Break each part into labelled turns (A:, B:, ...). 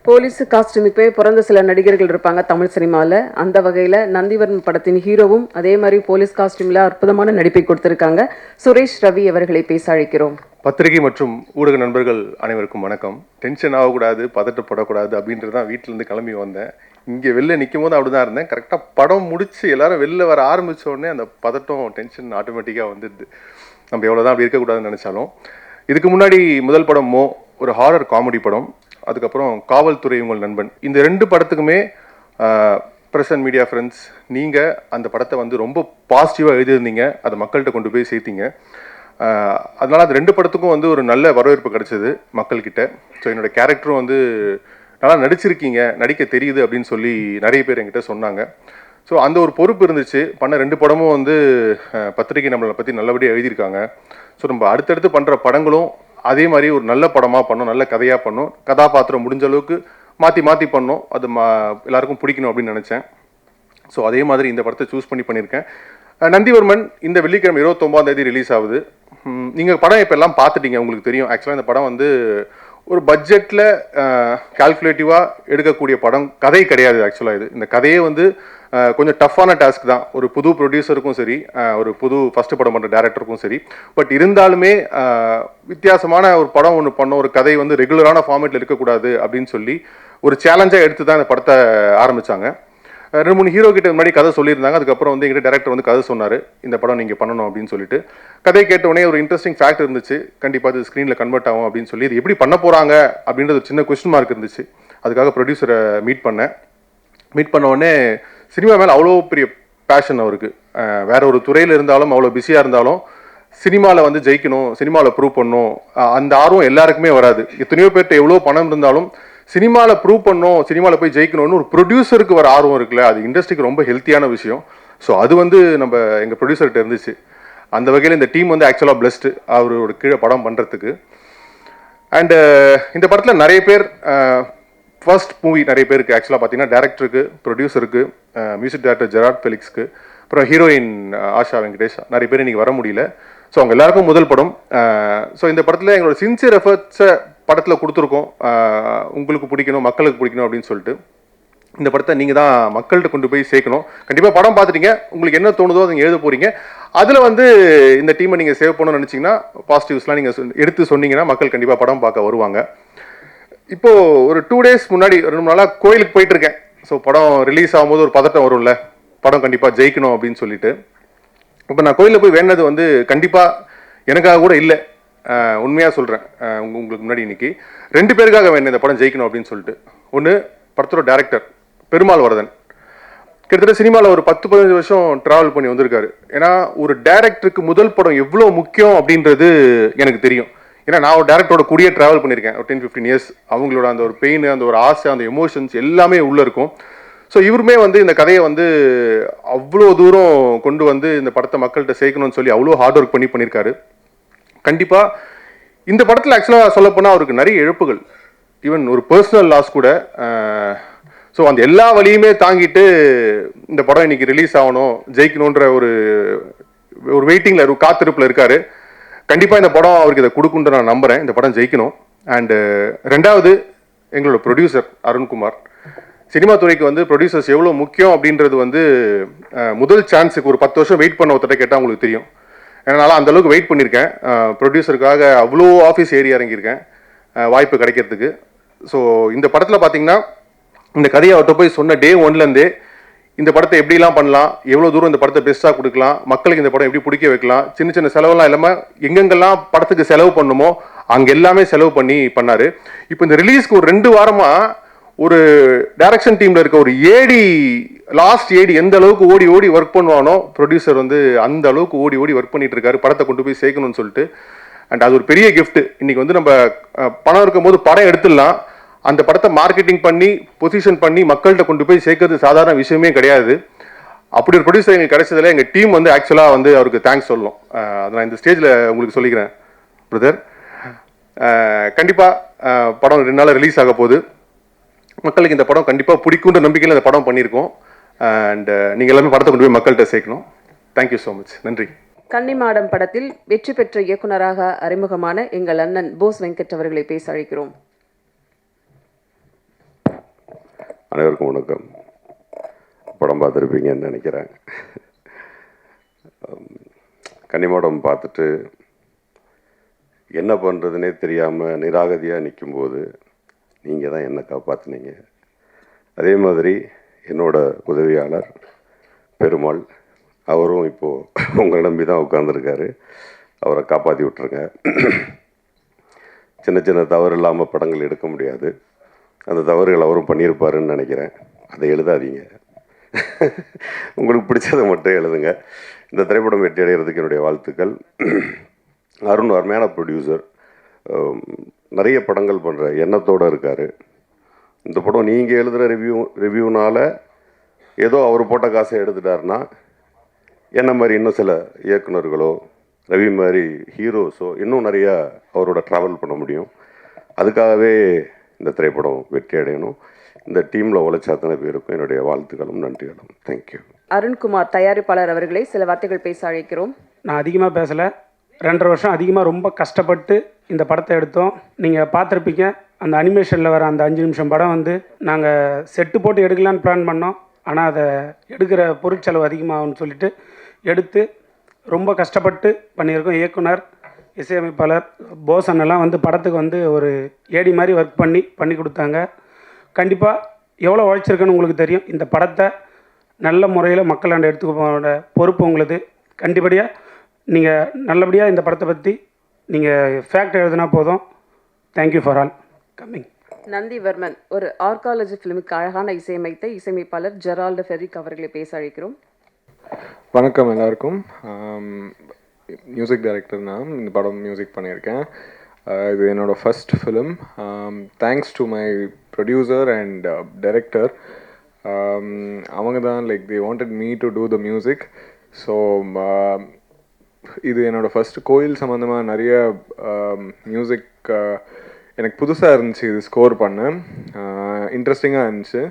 A: Police காஸ்டியூமுக்கு பிறந்த சில நடிகர்கள் இருப்பாங்க தமிழ் சினிமாவில். அந்த வகையில் நந்திவர்மன் படத்தின் ஹீரோவும் அதே மாதிரி போலீஸ் காஸ்டியூமில் அற்புதமான நடிப்பை கொடுத்திருக்காங்க. சுரேஷ் ரவி அவர்களை பேச அழைக்கிறோம்.
B: பத்திரிகை மற்றும் ஊடக நண்பர்கள் அனைவருக்கும் வணக்கம். டென்ஷன் ஆகக்கூடாது, பதட்டப்படக்கூடாது அப்படின்றது தான் வீட்டிலேருந்து கிளம்பி வந்தேன். இங்கே வெளில நிற்கும் போது அப்படி தான் இருந்தேன். கரெக்டாக படம் முடித்து எல்லாரும் வெளில வர ஆரம்பித்த உடனே அந்த பதட்டம் டென்ஷன் ஆட்டோமேட்டிக்காக வந்துடுது. நம்ம எவ்வளோ தான் அப்படி இருக்கக்கூடாதுன்னு நினச்சாலும். இதுக்கு முன்னாடி முதல் படம் ஒரு ஹாரர் காமெடி படம், அதுக்கப்புறம் காவல்துறை உங்கள் நண்பன். இந்த 2 படத்துக்குமே ப்ரெஸ் அண்ட் மீடியா ஃப்ரெண்ட்ஸ் நீங்கள் அந்த படத்தை ரொம்ப பாசிட்டிவாக எழுதியிருந்தீங்க, அதை மக்கள்கிட்ட கொண்டு போய் சேர்த்தீங்க. அதனால் அந்த 2 படத்துக்கும் ஒரு நல்ல வரவேற்பு கிடைச்சது மக்கள்கிட்ட. ஸோ என்னோடய கேரக்டரும் நல்லா நடிச்சிருக்கீங்க, நடிக்க தெரியுது அப்படின்னு சொல்லி நிறைய பேர் என்கிட்ட சொன்னாங்க. ஸோ அந்த ஒரு பொறுப்பு இருந்துச்சு. பண்ண 2 படமும் பத்திரிகை நம்மளை பற்றி நல்லபடியாக எழுதியிருக்காங்க. ஸோ நம்ம அடுத்தடுத்து பண்ணுற படங்களும் அதே மாதிரி ஒரு நல்ல படமாக பண்ணோம், நல்ல கதையாக பண்ணோம், கதாபாத்திரம் முடிஞ்ச அளவுக்கு மாற்றி பண்ணோம், அது எல்லாருக்கும் பிடிக்கணும் அப்படின்னு நினச்சேன். ஸோ அதே மாதிரி இந்த படத்தை சூஸ் பண்ணியிருக்கேன். நந்திவர்மன் இந்த வெள்ளிக்கிழமை 29ஆம் ரிலீஸ் ஆகுது. நீங்கள் படம் இப்போ எல்லாம் பார்த்துட்டீங்க, உங்களுக்கு தெரியும். ஆக்சுவலாக இந்த படம் ஒரு பட்ஜெட்டில் கால்குலேட்டிவாக எடுக்கக்கூடிய படம் கதை கிடையாது. ஆக்சுவலாக இந்த கதையே கொஞ்சம் டஃப்பான டாஸ்க் தான். ஒரு புது ப்ரொடியூசருக்கும் சரி, ஒரு புது ஃபஸ்ட்டு படம் பண்ணுற டேரக்டருக்கும் சரி. பட் இருந்தாலுமே வித்தியாசமான ஒரு படம் ஒன்று பண்ண, ஒரு கதை ரெகுலரான ஃபார்மேட்டில் இருக்கக்கூடாது அப்படின்னு சொல்லி ஒரு சேலஞ்சாக எடுத்து தான் இந்த படத்தை ஆரம்பித்தாங்க. 2-3 ஹீரோ கிட்ட முன்னாடி கதை சொல்லியிருந்தாங்க. அதுக்கப்புறம் எங்கிட்ட டேரக்டர் கதை சொன்னார், இந்த படம் நீங்கள் பண்ணணும் அப்படின்னு சொல்லிட்டு. கதை கேட்டவுடனே ஒரு இன்ட்ரெஸ்டிங் ஃபேக்ட் இருந்துச்சு, கண்டிப்பாக அது ஸ்க்ரீனில் கன்வெர்ட் ஆகும் அப்படின்னு சொல்லி. இது எப்படி பண்ண போகிறாங்க அப்படின்றது ஒரு சின்ன கொஸ்டின் மார்க் இருந்துச்சு. அதுக்காக ப்ரொடியூசரை மீட் பண்ண உடனே சினிமா மேலே அவ்வளோ பெரிய பேஷன் அவருக்கு. வேற ஒரு துறையில் இருந்தாலும், அவ்வளோ பிஸியாக இருந்தாலும், சினிமாவில் ஜெயிக்கணும், சினிமாவில் ப்ரூவ் பண்ணணும், அந்த ஆர்வம் எல்லாருக்குமே வராது. எத்தனையோ பேர்கிட்ட எவ்வளோ பணம் இருந்தாலும் சினிமாவில் ப்ரூவ் பண்ணணும், சினிமாவில் போய் ஜெயிக்கணும்னு ஒரு ப்ரொடியூசருக்கு வர ஆர்வம் இருக்குல்ல, அது இண்டஸ்ட்ரிக்கு ரொம்ப ஹெல்த்தியான விஷயம். ஸோ அது நம்ம எங்கள் ப்ரொடியூசர்கிட்ட இருந்துச்சு. அந்த வகையில் இந்த டீம் ஆக்சுவலாக பிளஸ்டு அவரோட கீழே படம் பண்ணுறதுக்கு. அண்டு இந்த படத்தில் நிறைய பேர் ஃபர்ஸ்ட் மூவி நிறைய பேருக்கு ஆக்சுவலாக பார்த்தீங்கன்னா டேரக்டருக்கு, ப்ரொடியூசருக்கு, மியூசிக் டைரக்டர் ஜெராட் ஃபெலிக்ஸ்க்கு, அப்புறம் ஹீரோயின் ஆஷா வெங்கடேஷ், நிறைய பேர் இன்றைக்கி வர முடியல. ஸோ அவங்க எல்லாருக்கும் முதல் படம். ஸோ இந்த படத்தில் எங்களோட சின்சியர் எஃபர்ட்ஸை படத்தில் கொடுத்துருக்கோம். உங்களுக்கு பிடிக்கணும், மக்களுக்கு பிடிக்கணும் அப்படின்னு சொல்லிட்டு இந்த படத்தை நீங்கள் தான் மக்கள்கிட்ட கொண்டு போய் சேர்க்கணும். கண்டிப்பாக படம் பார்த்துட்டீங்க, உங்களுக்கு என்ன தோணுதோ அதை நீங்கள் எழுத போகிறீங்க. அதில் இந்த டீமை நீங்கள் சேவ் பண்ணணும்னு நினச்சிங்கன்னா, பாசிட்டிவ்ஸ்லாம் நீங்கள் எடுத்து சொன்னீங்கன்னா மக்கள் கண்டிப்பாக படம் பார்க்க வருவாங்க. இப்போது ஒரு 2 days முன்னாடி 2 நாளாக கோயிலுக்கு போயிட்டுருக்கேன். ஸோ படம் ரிலீஸ் ஆகும்போது ஒரு பதட்டம் வரும்ல, படம் கண்டிப்பாக ஜெயிக்கணும் அப்படின்னு சொல்லிட்டு. இப்போ நான் கோயிலில் போய் வேண்டது கண்டிப்பாக எனக்காக கூட இல்லை, உண்மையாக சொல்கிறேன். உங்களுக்கு முன்னாடி இன்னைக்கு 2 பேருக்காக வேணும் இந்த படம் ஜெயிக்கணும் அப்படின்னு சொல்லிட்டு. ஒன்று, படத்தோட டேரக்டர் பெருமாள் வரதன். கிட்டத்தட்ட சினிமாவில் ஒரு 10-15 வருஷம் ட்ராவல் பண்ணி வந்திருக்காரு. ஏன்னா ஒரு டேரக்டருக்கு முதல் படம் எவ்வளோ முக்கியம் அப்படின்றது எனக்கு தெரியும். ஏன்னா நான் ஒரு டேரக்டரோட கூடிய ட்ராவல் பண்ணியிருக்கேன் ஒரு 10-15 years. அவங்களோட அந்த ஒரு பெயின், அந்த ஒரு ஆசை, அந்த எமோஷன்ஸ் எல்லாமே உள்ளே இருக்கும். ஸோ இவருமே இந்த கதையை அவ்வளோ தூரம் கொண்டு இந்த படத்தை மக்கள்கிட்ட சேர்க்கணும்னு சொல்லி அவ்வளோ ஹார்ட் ஒர்க் பண்ணியிருக்காரு. கண்டிப்பாக இந்த படத்தில் ஆக்சுவலாக சொல்லப்போனால் அவருக்கு நிறைய இழப்புகள், ஈவன் ஒரு பர்சனல் லாஸ் கூட. ஸோ அந்த எல்லா வழியுமே தாங்கிட்டு இந்த படம் இன்னைக்கு ரிலீஸ் ஆகணும், ஜெயிக்கணுன்ற ஒரு வெயிட்டிங்கில், ஒரு காத்திருப்பில் இருக்காரு. கண்டிப்பாக இந்த படம் அவருக்கு இதை கொடுக்குன்ற நான் நம்புகிறேன். இந்த படம் ஜெயிக்கணும். அண்டு 2வது, எங்களோட ப்ரொடியூசர் அருண்குமார். சினிமா துறைக்கு ப்ரொடியூசர்ஸ் எவ்வளோ முக்கியம் அப்படின்றது முதல் சான்ஸுக்கு ஒரு 10 வருஷம் வெயிட் பண்ண ஒருத்தட்ட கேட்டால் உங்களுக்கு தெரியும். என்னால் அந்தளவுக்கு வெயிட் பண்ணியிருக்கேன். ப்ரொடியூசருக்காக அவ்வளோ ஆஃபீஸ் ஏறி இறங்கியிருக்கேன் வாய்ப்பு கிடைக்கிறதுக்கு. ஸோ இந்த படத்தில் பார்த்தீங்கன்னா, இந்த கதையை அவர்கிட்ட போய் சொன்ன டே 1லேருந்தே இந்த படத்தை எப்படிலாம் பண்ணலாம், எவ்வளோ தூரம் இந்த படத்தை பெஸ்ட்டாக கொடுக்கலாம், மக்களுக்கு இந்த படம் எப்படி பிடிக்க வைக்கலாம், சின்ன சின்ன செலவெல்லாம் இல்லாமல் எங்கெங்கெல்லாம் படத்துக்கு செலவு பண்ணணுமோ அங்கே எல்லாமே செலவு பண்ணார். இப்போ இந்த ரிலீஸ்க்கு ஒரு 2 வாரமாக ஒரு டைரக்ஷன் டீமில் இருக்க ஒரு லாஸ்ட் ஏடி எந்த அளவுக்கு ஓடி ஒர்க் பண்ணுவானோ, ப்ரொடியூசர் அந்த அளவுக்கு ஓடி ஒர்க் பண்ணிட்டு இருக்காரு படத்தை கொண்டு போய் சேர்க்கணும்னு சொல்லிட்டு. அண்ட் அது ஒரு பெரிய கிஃப்ட். இன்னைக்கு நம்ம பணம் இருக்கும் போது படம் எடுத்துடலாம், அந்த படத்தை மார்க்கெட்டிங் பண்ணி பொசிஷன் பண்ணி மக்கள்கிட்ட கொண்டு போய் சேர்க்கறது சாதாரண விஷயமே கிடையாது. அப்படி ஒரு ப்ரொடியூசர் எங்களுக்கு கிடைச்சதில் எங்கள் டீம் ஆக்சுவலாக அவருக்கு தேங்க்ஸ் சொல்லணும். அதை நான் இந்த ஸ்டேஜில் உங்களுக்கு சொல்லிக்கிறேன் பிரதர். கண்டிப்பாக படம் 2 நாள் ரிலீஸ் ஆக போகுது. மக்களுக்கு இந்த படம் கண்டிப்பாக பிடிக்குன்ற நம்பிக்கையில் இந்த படம் பண்ணியிருக்கோம். அண்ட் நீங்கள் எல்லாமே படத்தை கொண்டு போய் மக்கள்கிட்ட சேர்க்கணும். Thank you so much. நன்றி.
A: கன்னிமாடம் படத்தில் வெற்றி பெற்ற இயக்குனராக அறிமுகமான எங்கள் அண்ணன் போஸ் வெங்கட் அவர்களை பேச அழைக்கிறோம்.
C: அனைவருக்கும் வணக்கம். படம் பார்த்துருப்பீங்கன்னு நினைக்கிறேன். கன்னிமாடம் பார்த்துட்டு என்ன பண்ணுறதுனே தெரியாமல் நிராகதியாக நிற்கும்போது நீங்கள் தான் என்னை காப்பாற்றினீங்க. அதே மாதிரி என்னோட உதவியாளர் பெருமாள், அவரும் இப்போது உங்களை நம்பி தான் உட்காந்துருக்காரு. அவரை காப்பாற்றி விட்டுருங்க. சின்ன சின்ன தவறு இல்லாமல் படங்கள் எடுக்க முடியாது. அந்த தவறுகள் அவரும் பண்ணியிருப்பாருன்னு நினைக்கிறேன். அதை எழுதாதீங்க. உங்களுக்கு பிடிச்சதை மட்டும் எழுதுங்க. இந்த திரைப்படம் வெற்றி அடைகிறதுக்கு என்னுடைய வாழ்த்துக்கள். அருண் அருமையான ப்ரொடியூசர், நிறைய படங்கள் பண்ணுற எண்ணத்தோடு இருக்கார். இந்த படம் நீங்கள் எழுதுகிற ரிவ்யூனால் ஏதோ அவர் போட்ட காசை எடுத்துட்டாருன்னா என்ன மாதிரி இன்னும் சில இயக்குனர்களோ ரவி மாதிரி ஹீரோஸோ இன்னும் நிறையா அவரோட ட்ராவல் பண்ண முடியும். அதுக்காகவே இந்த திரைப்படம் வெற்றி அடையணும். இந்த டீமில் உழைச்ச அத்தனை பேருக்கும் என்னுடைய வாழ்த்துக்களும் நன்றிகளும். தேங்க்யூ.
A: அருண்குமார் தயாரிப்பாளர் அவர்களை சில வார்த்தைகள் பேச அழைக்கிறோம்.
D: நான் அதிகமாக பேசலை. 2.5 வருஷம் அதிகமாக ரொம்ப கஷ்டப்பட்டு இந்த படத்தை எடுத்தோம். நீங்கள் பார்த்துருப்பீங்க, அந்த அனிமேஷனில் வர அந்த 5 நிமிஷம் படம் வந்து நாங்கள் செட்டு போட்டு எடுக்கலான்னு பிளான் பண்ணோம். ஆனால் அதை எடுக்கிற பொருட்செலவு அதிகமாகும்னு சொல்லிட்டு எடுத்து ரொம்ப கஷ்டப்பட்டு பண்ணியிருக்கோம். இயக்குனர், இசையமைப்பாளர் போசன் எல்லாம் வந்து படத்துக்கு வந்து ஒரு ஏடி மாதிரி ஒர்க் பண்ணி கொடுத்தாங்க. கண்டிப்பாக எவ்வளோ உழைச்சிருக்குன்னு உங்களுக்கு தெரியும். இந்த படத்தை நல்ல முறையில் மக்களாண்ட எடுத்துக்க போகிற பொறுப்பு உங்களுது. கண்டிப்படியாக நீங்கள் நல்லபடியாக இந்த படத்தை பற்றி நீங்கள் ஃபேக்ட் எழுதுனா போதும். Thank you for all coming.
A: Nandivarman ஒரு ஆர்காலஜி ஃபிலிமுக்கு அழகான இசையமைத்த இசையமைப்பாளர் ஜெரால்டு ஃபெரிக் அவர்களை பேச அழைக்கிறோம்.
E: வணக்கம் எல்லாருக்கும். மியூசிக் டைரக்டர் நான் இந்த படம் மியூசிக் பண்ணியிருக்கேன். இது என்னோட first film. Thanks to my producer and director. அவங்க தான் like they wanted me to do the music. So இது என்னோடய ஃபஸ்ட்டு கோயில் சம்மந்தமாக நிறைய மியூசிக் எனக்கு புதுசாக இருந்துச்சு. இது ஸ்கோர் பண்ண இன்ட்ரெஸ்டிங்காக இருந்துச்சு.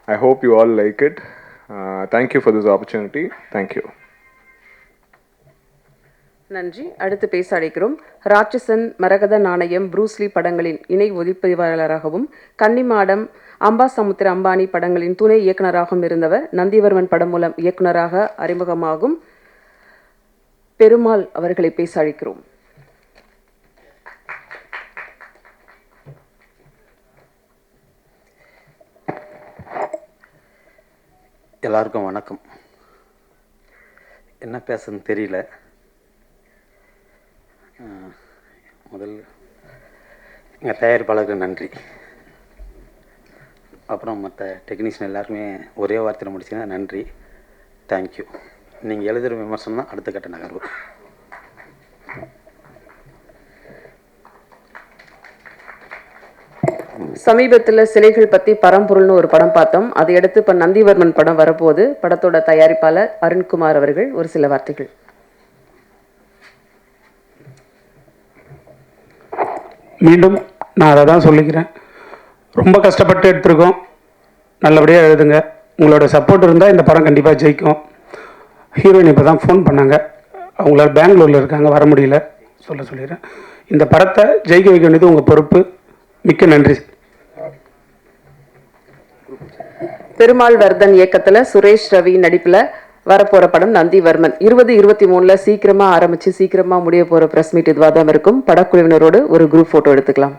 E: I hope you all like it. Thank you for this opportunity. Thank you.
A: நன்றி. அடுத்து பேச அழைக்கிறோம். ராட்சசன், மரகத நாணயம், ப்ரூஸ்லி படங்களின் இணை ஒளிப்பதிவாளராகவும் கன்னிமாடம், அம்பாசமுத்திர அம்பானி படங்களின் துணை இயக்குநராகவும் இருந்தவர் நந்திவர்மன் படம் மூலம் இயக்குநராக அறிமுகமாகும் பெருமாள் அவர்களை பேச அழைக்கிறோம்.
F: எல்லாருக்கும் வணக்கம். என்ன பேசுன்னு தெரியல. முதல் எங்கள் தயாரிப்பாளருக்கு நன்றி. அப்புறம் மற்ற டெக்னீஷியன் எல்லாருமே ஒரே வார்த்தையில் முடிச்சிங்கன்னா நன்றி. தேங்க்யூ. நீங்கள் எழுதுகிற விமர்சனம் தான் அடுத்த கட்ட நகர்வு.
A: சமீபத்தில் சிலைகள் பற்றி பரம்பொருள்னு ஒரு படம் பார்த்தோம். அதையடுத்து இப்போ நந்திவர்மன் படம் வரப்போது. படத்தோட தயாரிப்பாளர் அருண்குமார் அவர்கள் ஒரு சில வார்த்தைகள்.
D: மீண்டும் நான் அதை தான் சொல்லிக்கிறேன். ரொம்ப கஷ்டப்பட்டு எடுத்திருக்கோம். நல்லபடியாக எழுதுங்க. உங்களோட சப்போர்ட் இருந்தால் இந்த படம் கண்டிப்பாக ஜெயிக்கும். ஹீரோயின் இப்போ தான் ஃபோன் பண்ணாங்க. அவங்களால பெங்களூரில் இருக்காங்க, வர முடியல. சொல்லிடுறேன். இந்த படத்தை ஜெயிக்க வைக்க வேண்டியது உங்கள் பொறுப்பு. மிக்க நன்றி.
A: பெருமாள் வர்தன் இயக்கத்தில் சுரேஷ் ரவி நடிப்பில் வரப்போகிற படம் நந்திவர்மன். 2023 சீக்கிரமாக ஆரம்பித்து சீக்கிரமாக முடிய போகிற ப்ரெஸ் மீட் இதுவாக தான் இருக்கும். படக்குழுவினரோடு ஒரு குரூப் ஃபோட்டோ எடுத்துக்கலாம்.